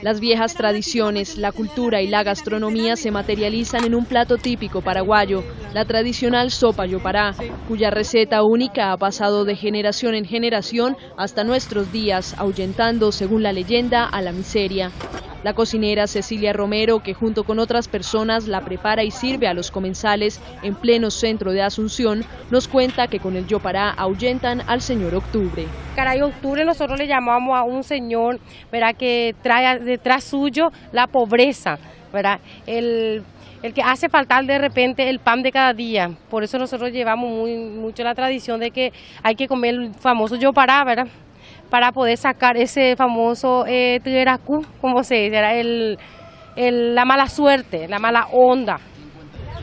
Las viejas tradiciones, la cultura y la gastronomía se materializan en un plato típico paraguayo, la tradicional sopa yopará, cuya receta única ha pasado de generación en generación hasta nuestros días, ahuyentando, según la leyenda, a la miseria. La cocinera Cecilia Romero, que junto con otras personas la prepara y sirve a los comensales en pleno centro de Asunción, nos cuenta que con el yopará ahuyentan al señor Octubre. Caray Octubre nosotros le llamamos a un señor, ¿verdad?, que trae detrás suyo la pobreza, ¿verdad? El que hace faltar de repente el pan de cada día. Por eso nosotros llevamos mucho la tradición de que hay que comer el famoso yopará, ¿verdad?, para poder sacar ese famoso tueracú, como se dice, la mala suerte, la mala onda.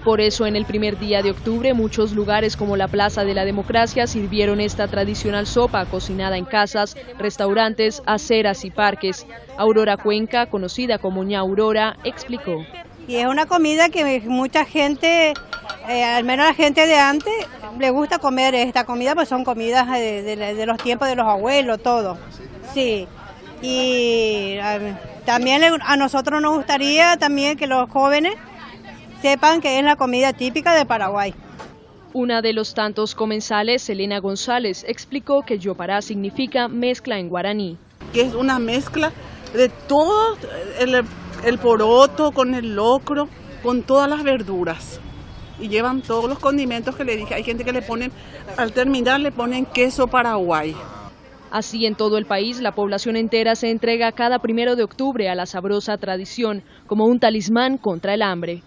Por eso en el primer día de octubre muchos lugares como la Plaza de la Democracia sirvieron esta tradicional sopa cocinada en casas, restaurantes, aceras y parques. Aurora Cuenca, conocida como Ña Aurora, explicó. Y es una comida que mucha gente, al menos la gente de antes, le gusta comer esta comida, pues son comidas de los tiempos de los abuelos, todo. Sí, y también a nosotros nos gustaría también que los jóvenes sepan que es la comida típica de Paraguay. Una de los tantos comensales, Elena González, explicó que yopará significa mezcla en guaraní. Que es una mezcla de todo el poroto con el locro, con todas las verduras. Y llevan todos los condimentos que le dije. Hay gente que le ponen, al terminar le ponen queso paraguay. Así en todo el país, la población entera se entrega cada 1 de octubre a la sabrosa tradición, como un talismán contra el hambre.